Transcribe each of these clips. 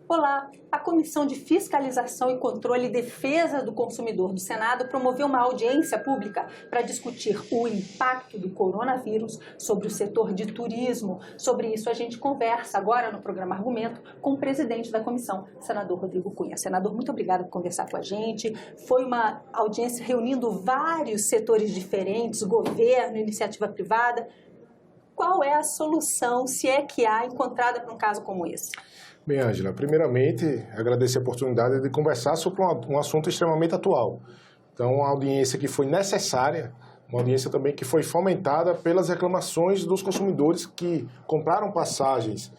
Olá, a Comissão de Fiscalização e Controle e Defesa do Consumidor do Senado promoveu uma audiência pública para discutir o impacto do coronavírus sobre o setor de turismo. Sobre isso a gente conversa agora no programa Argumento com o presidente da comissão, senador Rodrigo Cunha. Senador, muito obrigada por conversar com a gente. Foi uma audiência reunindo vários setores diferentes, governo, iniciativa privada. Qual é a solução, se é que há, encontrada para um caso como esse? Bem, Ângela, primeiramente, agradecer a oportunidade de conversar sobre um assunto extremamente atual. Então, uma audiência que foi necessária, uma audiência também que foi fomentada pelas reclamações dos consumidores que compraram passagens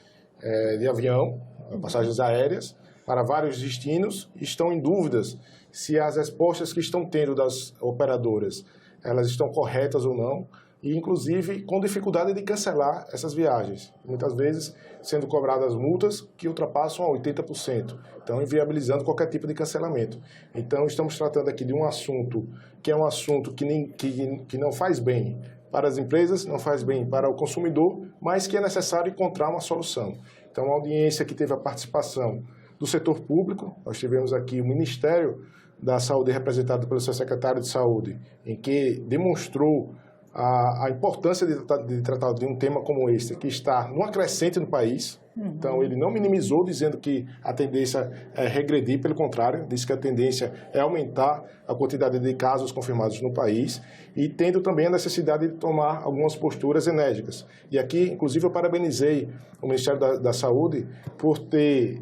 de avião, passagens aéreas, para vários destinos e estão em dúvidas se as respostas que estão tendo das operadoras, elas estão corretas ou não, e inclusive com dificuldade de cancelar essas viagens, muitas vezes sendo cobradas multas que ultrapassam a 80%, então inviabilizando qualquer tipo de cancelamento. Então estamos tratando aqui de um assunto que é um assunto que não faz bem para as empresas, não faz bem para o consumidor, mas que é necessário encontrar uma solução. Então uma audiência que teve a participação do setor público, nós tivemos aqui o Ministério da Saúde representado pelo seu secretário de Saúde, em que demonstrou a importância de tratar de um tema como este, que está numa crescente no país. Então, ele não minimizou, dizendo que a tendência é regredir, pelo contrário, disse que a tendência é aumentar a quantidade de casos confirmados no país e tendo também a necessidade de tomar algumas posturas enérgicas. E aqui, inclusive, eu parabenizei o Ministério da Saúde por ter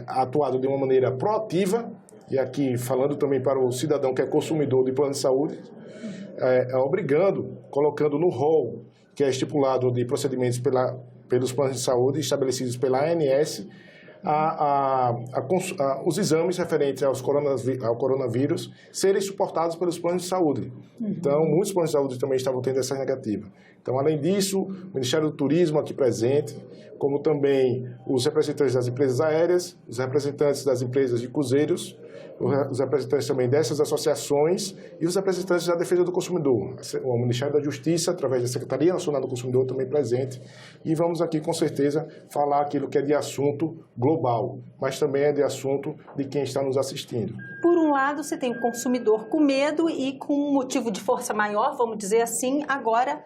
atuado de uma maneira proativa, e aqui falando também para o cidadão que é consumidor de plano de saúde, obrigando, colocando no rol que é estipulado de procedimentos pelos planos de saúde estabelecidos pela ANS, os exames referentes ao coronavírus serem suportados pelos planos de saúde. Então, muitos planos de saúde também estavam tendo essa negativa. Então, além disso, o Ministério do Turismo aqui presente, como também os representantes das empresas aéreas, os representantes das empresas de cruzeiros, os representantes também dessas associações e os representantes da defesa do consumidor. O Ministério da Justiça, através da Secretaria Nacional do Consumidor, também presente. E vamos aqui, com certeza, falar aquilo que é de assunto global, mas também é de assunto de quem está nos assistindo. Por um lado, você tem o consumidor com medo e com um motivo de força maior, vamos dizer assim, agora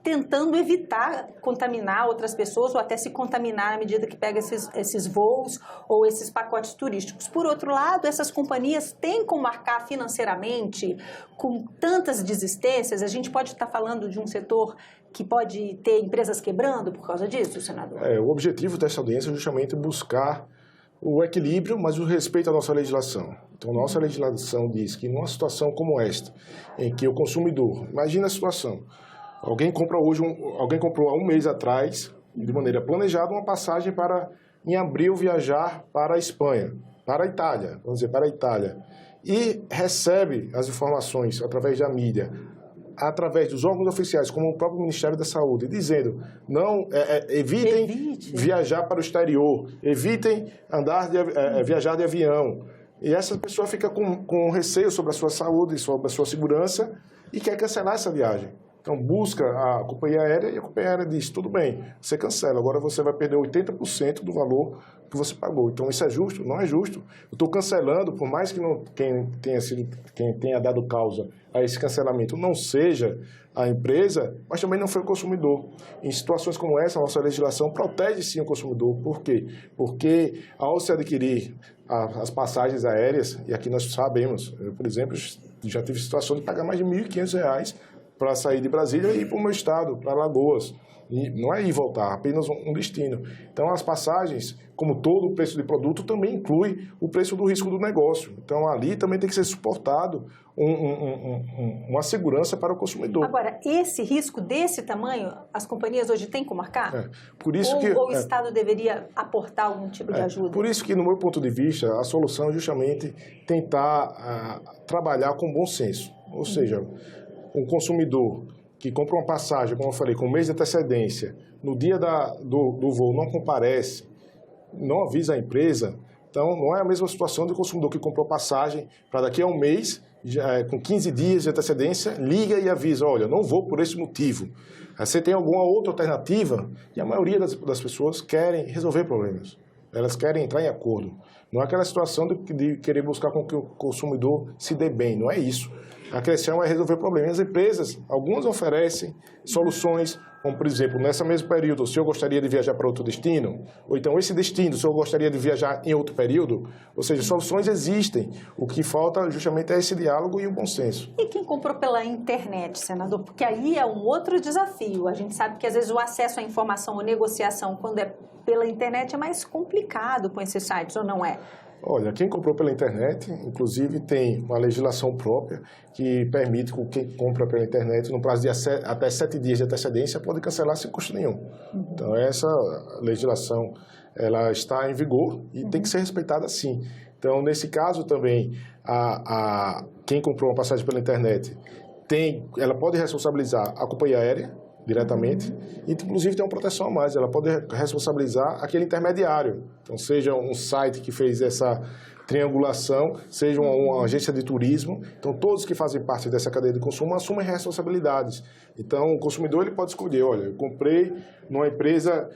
tentando evitar contaminar outras pessoas ou até se contaminar à medida que pega esses voos ou esses pacotes turísticos. Por outro lado, essas companhias têm como arcar financeiramente com tantas desistências. A gente pode estar falando de um setor que pode ter empresas quebrando por causa disso, senador? O objetivo dessa audiência é justamente buscar o equilíbrio, mas o respeito à nossa legislação. Então, nossa legislação diz que numa situação como esta, em que o consumidor, imagina a situação, alguém comprou há um mês atrás, de maneira planejada, uma passagem para, em abril, viajar para a Espanha, para a Itália, vamos dizer, para a Itália, e recebe as informações através da mídia, através dos órgãos oficiais, como o próprio Ministério da Saúde, dizendo, evitem viajar para o exterior, evitem viajar de avião. E essa pessoa fica com receio sobre a sua saúde, sobre a sua segurança, e quer cancelar essa viagem. Então, busca a companhia aérea e a companhia aérea diz, tudo bem, você cancela, agora você vai perder 80% do valor que você pagou. Então, isso é justo? Não é justo. Eu estou cancelando, por mais que quem tenha dado causa a esse cancelamento não seja a empresa, mas também não foi o consumidor. Em situações como essa, a nossa legislação protege sim o consumidor. Por quê? Porque ao se adquirir as passagens aéreas, e aqui nós sabemos, eu, por exemplo, já tive situação de pagar mais de R$ 1.500 para sair de Brasília e ir para o meu estado, para Alagoas. E não é ir e voltar, apenas um destino. Então, as passagens, como todo o preço de produto, também inclui o preço do risco do negócio. Então, ali também tem que ser suportado uma segurança para o consumidor. Agora, esse risco desse tamanho, as companhias hoje têm como arcar? Por isso ou o Estado deveria aportar algum tipo de ajuda? Por isso que, no meu ponto de vista, a solução é justamente tentar trabalhar com bom senso. Ou seja, um consumidor que compra uma passagem, como eu falei, com um mês de antecedência, no dia do voo não comparece, não avisa a empresa, então não é a mesma situação do consumidor que comprou passagem para daqui a um mês, com 15 dias de antecedência, liga e avisa, olha, não vou por esse motivo. Você tem alguma outra alternativa? E a maioria das pessoas querem resolver problemas. Elas querem entrar em acordo. Não é aquela situação de querer buscar com que o consumidor se dê bem, não é isso. A questão é resolver problemas. As empresas, algumas oferecem soluções, como, por exemplo, nesse mesmo período, o senhor gostaria de viajar para outro destino? Ou então, esse destino, o senhor gostaria de viajar em outro período? Ou seja, soluções existem. O que falta justamente é esse diálogo e o bom senso. E quem comprou pela internet, senador? Porque aí é um outro desafio. A gente sabe que, às vezes, o acesso à informação ou negociação, quando é pela internet, é mais complicado com esses sites, ou não é? Olha, quem comprou pela internet, inclusive, tem uma legislação própria que permite que quem compra pela internet, no prazo de até 7 dias de antecedência, pode cancelar sem custo nenhum. Então, essa legislação ela está em vigor e tem que ser respeitada sim. Então, nesse caso também, quem comprou uma passagem pela internet, ela pode responsabilizar a companhia aérea, diretamente, e inclusive tem uma proteção a mais, ela pode responsabilizar aquele intermediário, então seja um site que fez essa triangulação, seja uma agência de turismo, então todos que fazem parte dessa cadeia de consumo assumem responsabilidades. Então o consumidor ele pode escolher, olha, eu comprei numa empresa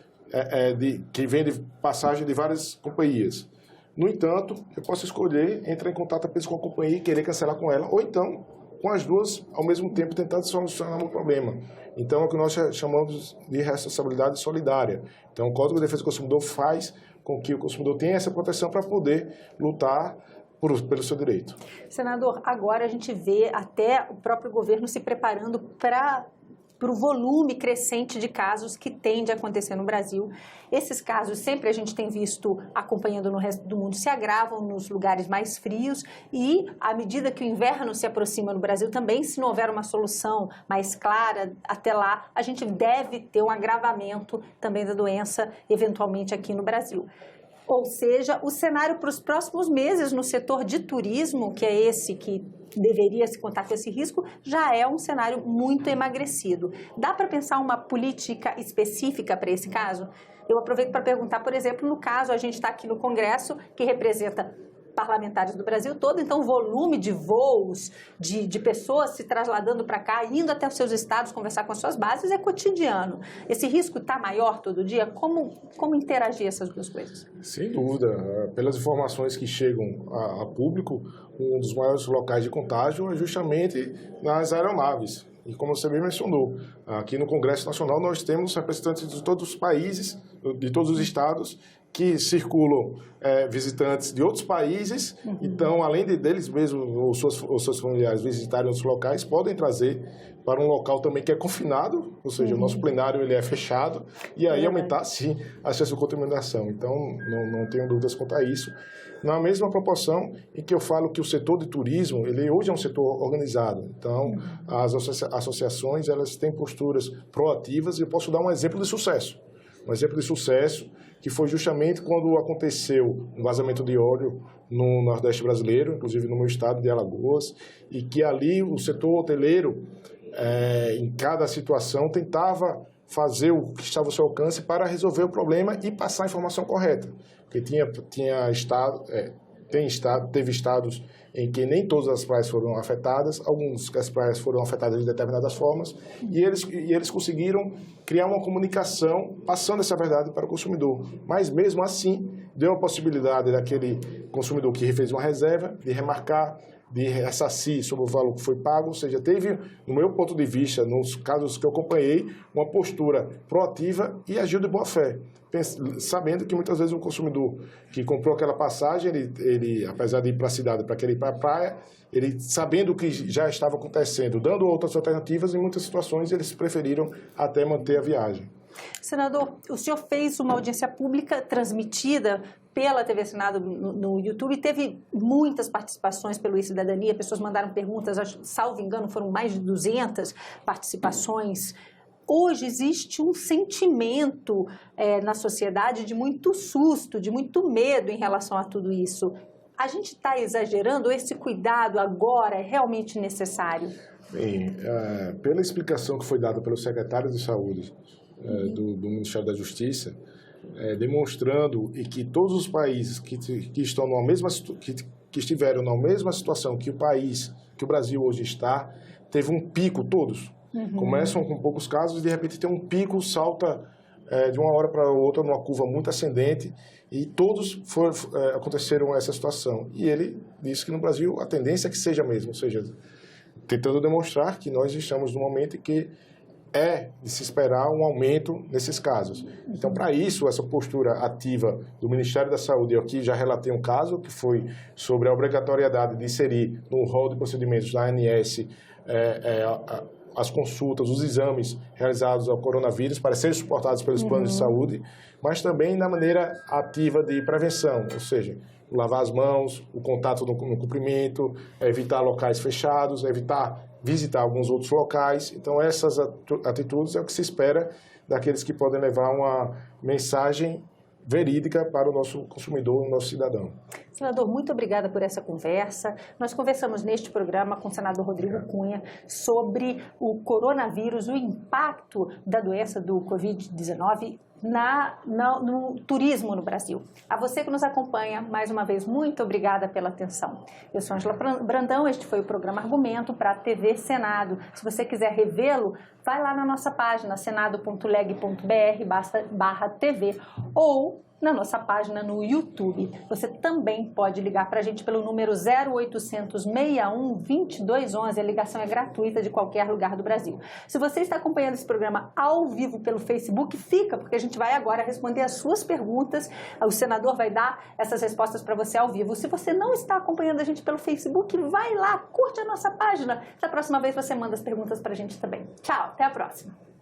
que vende passagem de várias companhias. No entanto, eu posso escolher entrar em contato apenas com a companhia e querer cancelar com ela, ou então com as duas ao mesmo tempo tentando solucionar o problema. Então, é o que nós chamamos de responsabilidade solidária. Então, o Código de Defesa do Consumidor faz com que o consumidor tenha essa proteção para poder lutar pelo seu direito. Senador, agora a gente vê até o próprio governo se preparando para o volume crescente de casos que tende a acontecer no Brasil. Esses casos sempre a gente tem visto acompanhando no resto do mundo, se agravam nos lugares mais frios e, à medida que o inverno se aproxima no Brasil também, se não houver uma solução mais clara até lá, a gente deve ter um agravamento também da doença, eventualmente aqui no Brasil. Ou seja, o cenário para os próximos meses no setor de turismo, que é esse que deveria se contar com esse risco, já é um cenário muito emagrecido. Dá para pensar uma política específica para esse caso? Eu aproveito para perguntar, por exemplo, no caso, a gente está aqui no Congresso, que representa parlamentares do Brasil todo, então o volume de voos, de pessoas se trasladando para cá, indo até os seus estados conversar com as suas bases, é cotidiano. Esse risco está maior todo dia? Como interagir essas duas coisas? Sem dúvida. Pelas informações que chegam a público, um dos maiores locais de contágio é justamente nas aeronaves. E como você bem mencionou, aqui no Congresso Nacional nós temos representantes de todos os países, de todos os estados, que circulam visitantes de outros países, então, além deles mesmos, ou seus familiares visitarem outros locais, podem trazer para um local também que é confinado, ou seja, o nosso plenário ele é fechado, e aí aumentar, sim, a chance de contaminação. Então, não tenho dúvidas quanto a isso. Na mesma proporção em que eu falo que o setor de turismo, ele hoje é um setor organizado. Então, as associações, elas têm posturas proativas, e eu posso dar um exemplo de sucesso. Um exemplo de sucesso que foi justamente quando aconteceu um vazamento de óleo no Nordeste brasileiro, inclusive no meu estado de Alagoas, e que ali o setor hoteleiro, em cada situação, tentava fazer o que estava ao seu alcance para resolver o problema e passar a informação correta. Porque teve estados em que nem todas as praias foram afetadas, as praias foram afetadas de determinadas formas, e eles conseguiram criar uma comunicação passando essa verdade para o consumidor. Mas, mesmo assim, deu a possibilidade daquele consumidor que fez uma reserva, de remarcar, de ressarcir sobre o valor que foi pago, ou seja, teve, no meu ponto de vista, nos casos que eu acompanhei, uma postura proativa e agiu de boa fé, sabendo que muitas vezes o consumidor que comprou aquela passagem, ele apesar de ir para a cidade para querer ir para a praia, ele sabendo o que já estava acontecendo, dando outras alternativas, em muitas situações eles preferiram até manter a viagem. Senador, o senhor fez uma audiência pública transmitida pela TV Senado no YouTube, teve muitas participações pelo E-Cidadania, pessoas mandaram perguntas, salvo engano, foram mais de 200 participações. Hoje existe um sentimento na sociedade de muito susto, de muito medo em relação a tudo isso. A gente está exagerando? Esse cuidado agora é realmente necessário? Bem, pela explicação que foi dada pelo secretário de Saúde do Ministério da Justiça, demonstrando e que todos os países que estão que estiveram na mesma situação que o Brasil hoje está, teve um pico todos. Começam com poucos casos e de repente tem um pico, salta de uma hora para outra numa curva muito ascendente E todos aconteceram essa situação. E ele disse que no Brasil a tendência é que seja mesmo, ou seja, tentando demonstrar que nós estamos num momento em que é de se esperar um aumento nesses casos. Então, para isso, essa postura ativa do Ministério da Saúde, eu aqui já relatei um caso que foi sobre a obrigatoriedade de inserir no rol de procedimentos da ANS as consultas, os exames realizados ao coronavírus para serem suportados pelos planos de saúde, mas também na maneira ativa de prevenção, ou seja, lavar as mãos, o contato no cumprimento, evitar locais fechados, evitar visitar alguns outros locais. Então, essas atitudes é o que se espera daqueles que podem levar uma mensagem verídica para o nosso consumidor, o nosso cidadão. Senador, muito obrigada por essa conversa. Nós conversamos neste programa com o senador Rodrigo Cunha sobre o coronavírus, o impacto da doença do Covid-19 no turismo no Brasil. A você que nos acompanha, mais uma vez, muito obrigada pela atenção. Eu sou Ângela Brandão, este foi o programa Argumento para a TV Senado. Se você quiser revê-lo, vai lá na nossa página senado.leg.br/TV ou na nossa página no YouTube. Você também pode ligar para a gente pelo número 0800 61 2211. A ligação é gratuita de qualquer lugar do Brasil. Se você está acompanhando esse programa ao vivo pelo Facebook, fica, porque a gente vai agora responder as suas perguntas. O senador vai dar essas respostas para você ao vivo. Se você não está acompanhando a gente pelo Facebook, vai lá, curte a nossa página. Da próxima vez você manda as perguntas para a gente também. Tchau, até a próxima.